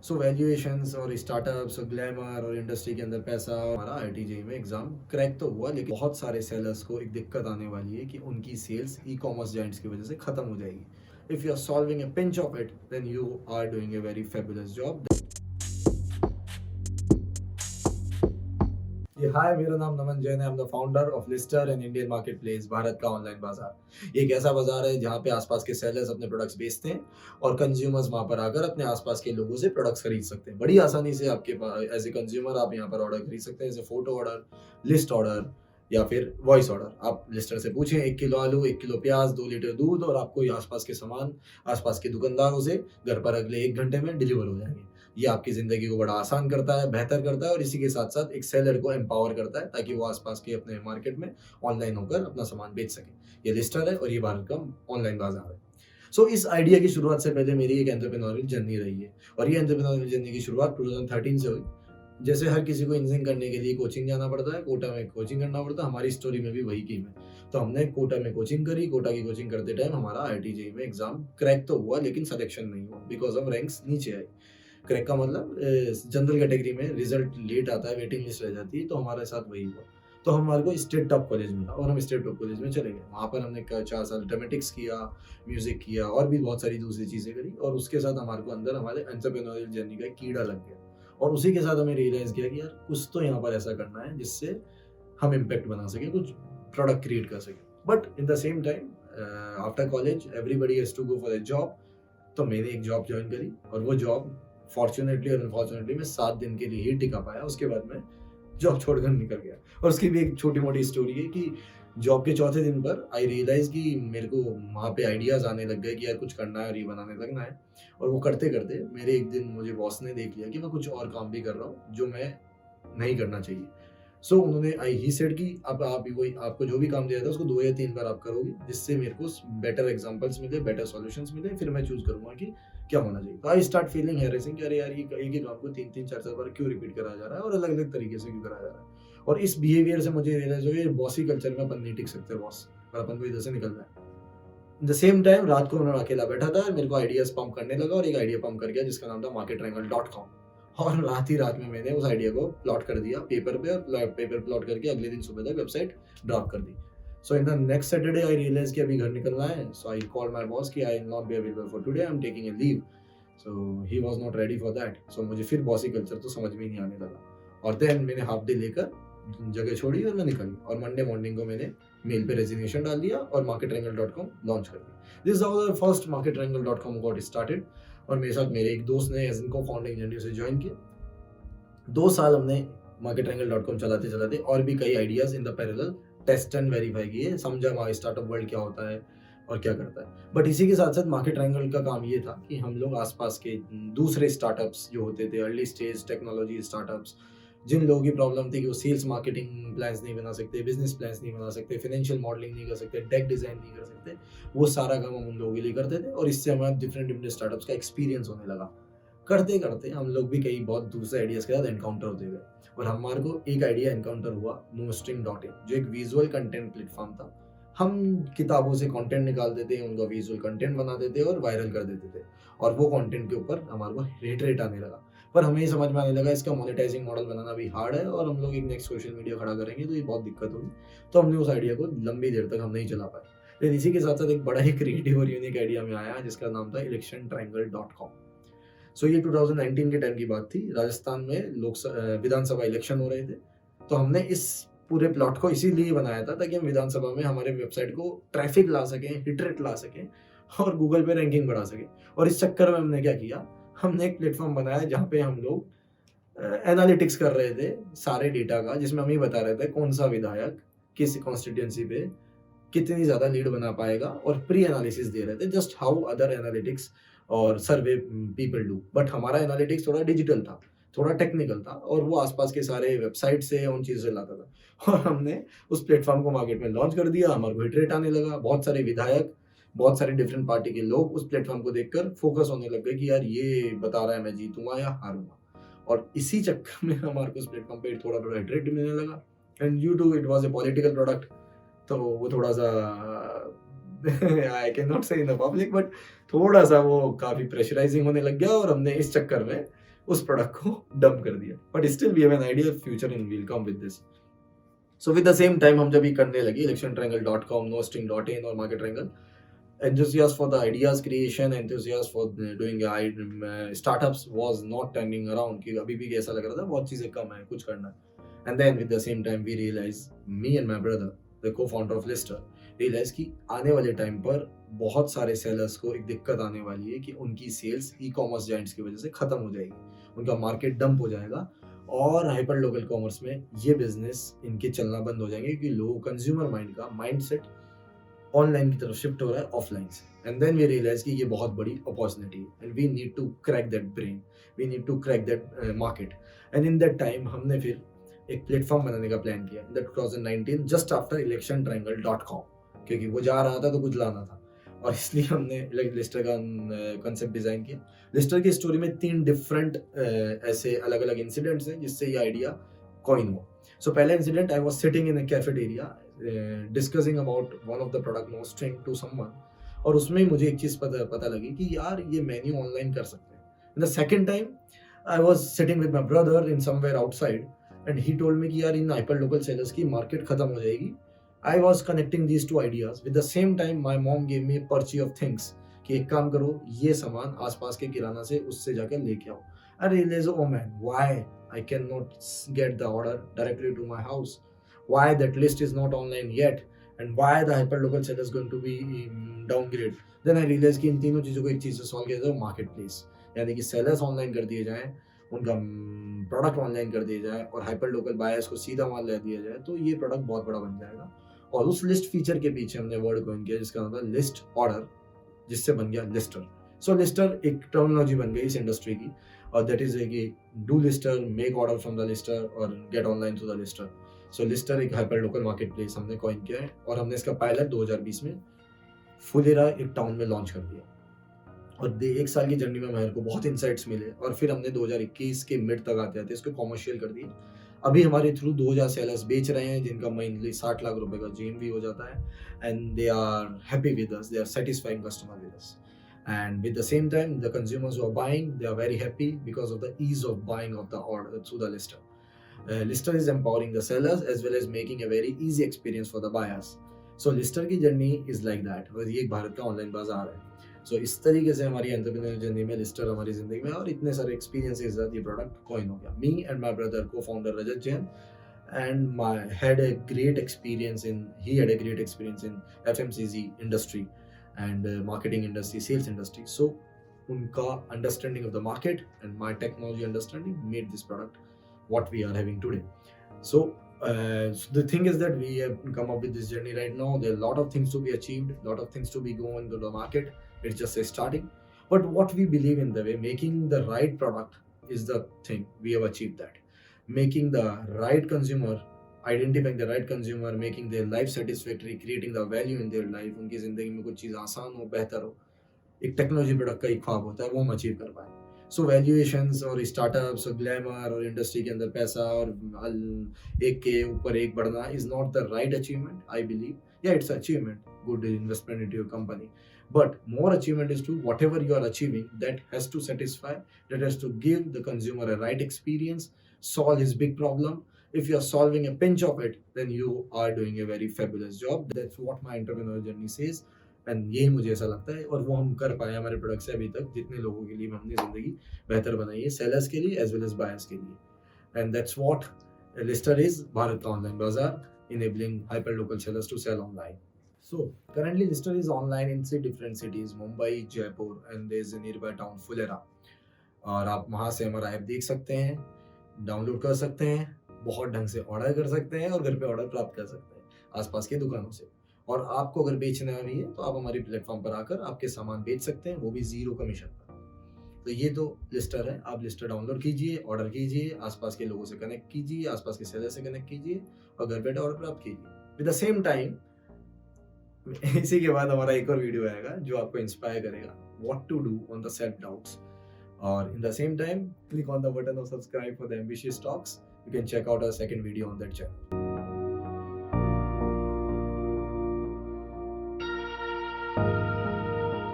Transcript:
सो valuations और startups और glamour और इंडस्ट्री के अंदर पैसा और हमारा आईटीजेई में एग्जाम क्रैक तो हुआ, लेकिन बहुत सारे सेलर्स को एक दिक्कत आने वाली है कि उनकी सेल्स ई कॉमर्स जाइंट्स की वजह से खत्म हो जाएगी. If you are solving a pinch of it, then you are doing a very fabulous job. ये हाय, मेरा नाम नमन जैन है. I am the founder of Lister and Indian market place, Bharat का ऑनलाइन बाजार. ये एक ऐसा बाजार है जहाँ पे आसपास के सेलर्स अपने प्रोडक्ट्स बेचते हैं और कंज्यूमर्स वहाँ पर आकर अपने आसपास के लोगों से प्रोडक्ट्स खरीद सकते हैं. बड़ी आसानी से आपके पास एज ए कंज्यूमर आप यहाँ पर ऑर्डर खरीद सकते हैं, जैसे फोटो ऑर्डर, लिस्ट ऑर्डर या फिर वॉइस ऑर्डर. आप लिस्टर से पूछें 1 किलो आलू, 1 किलो प्याज, 2 लीटर दूध, और आपको ये आसपास के सामान आसपास के दुकानदारों से घर पर अगले 1 घंटे में डिलीवर हो जाएंगे. ये आपकी ज़िंदगी को बड़ा आसान करता है, बेहतर करता है, और इसी के साथ-साथ एक सेलर को एम्पावर करता है ताकि वो आस-पास के अपने मार्केट में ऑनलाइन होकर अपना सामान बेच सके. ये लिस्टर है और ये भारत का ऑनलाइन बाज़ार है. सो इस आइडिया की शुरुआत से पहले मेरी एक एंटरप्रेन्योरियल जर्नी रही है, और ये एंटरप्रेन्योरियल जर्नी की शुरुआत 2013 से हुई. जैसे हर किसी को इंजीनियरिंग करने के लिए कोचिंग जाना पड़ता है, कोटा में कोचिंग करना पड़ता है, हमारी स्टोरी में भी वही की है. तो हमने कोटा में कोचिंग करी. कोटा की कोचिंग करते टाइम हमारा आईटीजेई में एग्ज़ाम क्रैक तो हुआ, लेकिन सिलेक्शन नहीं हुआ बिकॉज़ ऑफ रैंक्स नीचे आई. क्रैक का मतलब जनरल कैटेगरी में रिजल्ट लेट आता है, वेटिंग लिस्ट रह जाती है, तो हमारे साथ वही हुआ. तो हमारे को स्टेट टॉप कॉलेज मिला और हम स्टेट टॉप कॉलेज में चले गए. वहाँ पर हमने 4 साल ड्रामेटिक्स किया, म्यूजिक किया और भी बहुत सारी दूसरी चीज़ें करी, और उसके साथ हमारे को अंदर हमारे एंटरप्रेन्योरियल जर्नी का एक कीड़ा लग गया. और उसी के साथ हमें रियलाइज़ किया कि यार कुछ तो यहाँ पर ऐसा करना है जिससे हम इम्पैक्ट बना सकें, कुछ प्रोडक्ट क्रिएट कर सकें. But in the same time after college everybody has to go for a job. तो मैंने एक जॉब ज्वाइन करी, और वो जॉब फॉर्चुनेटली और अनफॉर्चुनेटली मैं 7 दिन के लिए ही टिका पाया. उसके बाद मैं जॉब छोड़कर निकल गया. और उसकी भी एक छोटी मोटी स्टोरी है कि जॉब के चौथे दिन पर आई रियलाइज कि मेरे को वहाँ पे आइडियाज़ आने लग गए कि यार कुछ करना है और ये बनाने लगना है. और वो करते करते मेरे एक दिन मुझे बॉस ने देख लिया कि मैं कुछ और काम भी कर रहा हूँ जो मैं नहीं करना चाहिए. सो उन्होंने आई ही सेड कि अब आप कोई आपको जो भी काम दिया था उसको 2 या 3 बार आप करोगे, जिससे मेरे को बेटर एग्जांपल्स मिले, बेटर सॉल्यूशंस मिले, फिर मैं चूज़ करूँगा कि क्या होना चाहिए. तो आई स्टार्ट फीलिंग हैरेसिंग कि अरे यार, ये एक ही काम को 3-3 4-4 बार क्यों रिपीट कराया जा रहा है और अलग-अलग तरीके से क्यों कराया जा रहा है. और इस बिहेवियर से मुझे रियलाइज़ हो गया, बॉसी कल्चर में अपन नहीं टिक सकते बॉस, और अपन को इधर से निकलना है. द सेम टाइम रात को मैं अकेला बैठा था, मेरे को आइडियाज़ पंप करने लगा, और एक आइडिया पंप कर गया जिसका नाम था marketrangle.com. और रात ही रात में मैंने उस आइडिया को प्लॉट कर दिया पेपर पे, और पेपर प्लॉट करके अगले दिन सुबह तक वेबसाइट ड्रॉप कर दी. So in the next Saturday I realize कि अभी घर निकलना है. So I call my boss कि I will not be available for today, I am taking a leave. So he was not ready for that. So मुझे फिर bossy culture तो समझ में ही नहीं आने लगा, और देन मैंने हाफ डे लेकर जगह छोड़ी और मैं निकल गया. और मंडे मॉर्निंग को मैंने मेल पे रेजिग्नेशन डाल दिया और marketrangle.com लॉन्च कर दिया. This is how the first marketrangle.com got started. और मेरे साथ मेरे एक दोस्त ने एज इनको फाउंडिंग जर्नी से ज्वाइन किया. 2 साल हमने marketrangle.com चलाते चलाते और भी कई ideas in the parallel test and verify किए, समझा हमारा स्टार्टअप वर्ल्ड क्या होता है और क्या करता है. बट इसी के साथ साथ मार्केट ट्रायंगल का काम ये था कि हम लोग आसपास के दूसरे स्टार्टअप्स जो होते थे, अर्ली स्टेज टेक्नोलॉजी स्टार्टअप्स, जिन लोगों की प्रॉब्लम थी कि वो सेल्स मार्केटिंग प्लान्स नहीं बना सकते, बिजनेस प्लान्स नहीं बना सकते, फाइनेंशियल मॉडलिंग नहीं कर सकते, डेक डिजाइन नहीं कर सकते, वो सारा काम हम उन लोगों के लिए करते थे. और इससे हमारा डिफरेंट डिफरेंट स्टार्टअप्स का एक्सपीरियंस होने लगा. करते करते हम लोग भी कई बहुत दूसरे आइडियाज के साथ एनकाउंटर होते गए. और हमारे को एक आइडिया एनकाउंटर हुआ, nostring.in, जो एक विजुअल कंटेंट प्लेटफॉर्म था. हम किताबों से कंटेंट निकालते थे, उनका विजुअल कंटेंट बनाते थे और वायरल कर देते थे, और वो कंटेंट के ऊपर हमारे को रेट आने लगा. पर हमें ये समझ में आने लगा इसका मोनेटाइजिंग मॉडल बनाना भी हार्ड है, और हम लोग एक नेक्स्ट सोशल मीडिया खड़ा करेंगे तो ये बहुत दिक्कत होगी. तो हमने उस आइडिया को लंबी देर तक हम नहीं चला पाए. लेकिन इसी के साथ साथ एक बड़ा ही क्रिएटिव और यूनिक आइडिया में आया जिसका नाम था electiontriangle.com. सो ये 2019 के टाइम की बात थी. राजस्थान में विधानसभा इलेक्शन हो रहे थे. तो हमने इस पूरे प्लॉट को इसीलिए बनाया था ताकि हम विधानसभा में हमारे वेबसाइट को ट्रैफिक ला सकें, हिट रेट ला सकें, और गूगल पे रैंकिंग बढ़ा सकें. और इस चक्कर में हमने क्या किया, हमने एक प्लेटफॉर्म बनाया जहाँ पे हम लोग एनालिटिक्स कर रहे थे सारे डेटा का, जिसमें हम ही बता रहे थे कौन सा विधायक किस कॉन्स्टिट्यूंसी पे कितनी ज़्यादा लीड बना पाएगा, और प्री एनालिसिस दे रहे थे जस्ट हाउ अदर एनालिटिक्स और सर्वे पीपल डू. बट हमारा एनालिटिक्स थोड़ा डिजिटल था, थोड़ा टेक्निकल था, और वो आसपास के सारे वेबसाइट से उन चीज़ों से लाता था. और हमने उस प्लेटफॉर्म को मार्केट में लॉन्च कर दिया. हमारे को हिट रेट आने लगा. बहुत सारे विधायक, बहुत सारे डिफरेंट पार्टी के लोग उस प्लेटफॉर्म को देखकर फोकस होने लग गए कि यार ये बता रहा है मैं जीतूंगा या हारूंगा. और इसी चक्कर में हमारे को उस प्लेटफॉर्म पे थोड़ा थोड़ा हिट रेट मिलने लगा. And due to it was a political product, तो वो थोड़ा सा आई कैन नॉट से इन द पब्लिक, बट थोड़ा सा वो काफ़ी प्रेशराइजिंग होने लग गया. और हमने इस चक्कर में उस प्रोडक्ट को डंप कर दिया, but still we have an idea future in will come with this. So with the same time हम जब ये करने लगे electiontriangle.com, nostring.in और market triangle, enthusiast for the ideas creation, enthusiast for doing startups was not turning around कि अभी भी ऐसा लग रहा था बहुत चीजें कम है, कुछ करना है। And then with the same time we realized, me and my brother, the co-founder of Lister, realized कि आने वाले टाइम पर बहुत सारे सेलर्स को एक दिक्कत आने वाली है कि उनकी सेल्स ई-कॉमर्स जायंट्स की वजह से खत्म हो जाएगी, उनका मार्केट डंप हो जाएगा और हाइपर लोकल कॉमर्स में ये बिजनेस इनके चलना बंद हो जाएंगे क्योंकि लोग कंज्यूमर माइंड का माइंडसेट ऑनलाइन की तरफ शिफ्ट हो रहा है ऑफलाइन से। एंड देन वी रियलाइज कि ये बहुत बड़ी अपॉर्चुनिटी है and we need to crack that brain, we need to crack that market. And in that time हमने फिर एक प्लेटफॉर्म बनाने का प्लान किया इन 2019 जस्ट आफ्टर electiontriangle.com, क्योंकि वो जा रहा था तो कुछ लाना था और इसलिए हमने लिस्टर का कंसेप्ट डिजाइन किया। लिस्टर की स्टोरी में 3 डिफरेंट ऐसे अलग अलग इंसिडेंट्स हैं जिससे ये आइडिया कॉइन हुआ। सो पहला incident, I was sitting in a cafeteria discussing about one of the product nostring to someone, और उसमें मुझे एक चीज पता लगी कि यार ये मेन्यू ऑनलाइन कर सकते हैं। The second time I was sitting with my brother in somewhere outside and he told me कि यार इन हाइपर लोकल सेलर्स की मार्केट खत्म हो जाएगी। I was connecting these two ideas. With the same time, my mom gave me a पर्ची of things कि एक काम करो, ये सामान आसपास के किराना से उससे जाकर लेके आओ। I realized, oh man, why I cannot get the order directly to my house? Why that list is not online yet? And why the hyperlocal seller is going to be downgrade? Then I realized कि इन तीनों चीज़ों को एक चीज़ से solve किया जाए, market place, यानी कि सेलर्स ऑनलाइन कर दिए जाएं, उनका प्रोडक्ट ऑनलाइन कर दिया जाए और हाइपर लोकल बायर्स को सीधा माल ले दिया जाए, तो ये प्रोडक्ट बहुत बड़ा बन जाएगा। और उस लिस्ट फीचर के पीछे हमने वर्ड कॉइन किया जिसका नाम था लिस्ट ऑर्डर, जिससे बन गया लिस्टर। सो लिस्टर एक टर्मिनोलॉजी बन गई इस इंडस्ट्री की, और दैट इज कि do Lister, make order from the Lister और get online through the Lister. So Lister एक हाइपर लोकल मार्केट प्लेस हमने कॉइन किया है और हमने इसका पायलट 2020 में फुलेरा एक टाउन में लॉन्च कर दिया। और 1 साल की जर्नी में मेरे को बहुत इंसाइट्स मिले और फिर हमने 2021 के मिड तक आते आते इसको कॉमर्शियल कर दिया। अभी हमारे थ्रू 2000 सेलर्स बेच रहे हैं जिनका मंथली 60 लाख रुपए का जीएमवी हो जाता है and they are happy with us, they are satisfying customer with us, and with the same time the consumers who are buying, they are very happy because of the ease of buying of the order through the lister. Lister is empowering the sellers as well as making a very easy experience for the buyers. So lister की journey is like that, और ये एक भारत का online बाजार है। सो इस तरीके से हमारी एंटरप्रेन्योर जर्नी में लिस्टर हमारी जिंदगी में और इतने सारे एक्सपीरियंस के साथ ये प्रोडक्ट कॉइन हो गया। मी एंड माय ब्रदर को founder Rajat Jain and had a great experience in FMCG industry and marketing industry, sales industry. So उनका understanding of the market and my technology understanding made this product what we are having today. So the thing is that we have come up with this journey right now. There are a lot of things to be achieved, a lot of things to be going to the market. It's just a starting. But what we believe in the way, making the right product is the thing. We have achieved that. Making the right consumer, identifying the right consumer, making their life satisfactory, creating the value in their life, उनकी जिंदगी में कुछ चीज़ आसान हो, बेहतर हो, एक technology product का एक ख्वाब होता है, वो हम अचीव कर पाए। सो वैल्यूएशंस और स्टार्टअप्स और ग्लैमर और इंडस्ट्री के अंदर पैसा और एक के ऊपर एक बढ़ना is not the right achievement, I believe. या it's achievement, good investment into your company, but more achievement is to whatever you are achieving that has to satisfy, that has to give the consumer a right experience, solve his big problem. If you are solving a pinch of it, then you are doing a very fabulous job. That's what my entrepreneurial journey says, and यही मुझे ऐसा लगता है और वो हम कर पाए हमारे प्रोडक्ट से अभी तक, जितने लोगों के लिए हमने जिंदगी बेहतर बनाई है, सेलर्स के लिए एज वेल एज बायर्स के लिए। And that's what Lister is, Bharat का ऑनलाइन बाजार, enabling hyper local sellers to sell online. So currently Lister is online in 3 different cities, Mumbai, Jaipur and there is a nearby town Fulera. और आप वहाँ से हमारा app देख सकते हैं, डाउनलोड कर सकते हैं, बहुत ढंग से ऑर्डर कर सकते हैं और घर पे ऑर्डर प्राप्त कर सकते हैं आसपास के दुकानों से। और आपको अगर बेचना भी है तो आप हमारी प्लेटफॉर्म पर आकर आपके सामान बेच सकते हैं, वो भी 0 कमीशन पर। तो ये तो लिस्टर है। आप लिस्टर डाउनलोड कीजिए, ऑर्डर कीजिए, आसपास के लोगों से कनेक्ट कीजिए, आसपास के सेलर से कनेक्ट कीजिए और घर बैठे ऑर्डर प्राप्त कीजिए। विद द सेम टाइम इसी के बाद हमारा एक और वीडियो आएगा जो आपको इंस्पायर करेगा what to do on the self doubts. और in the same time click on the button of subscribe for the ambitious talks. You can check out our second video on that channel.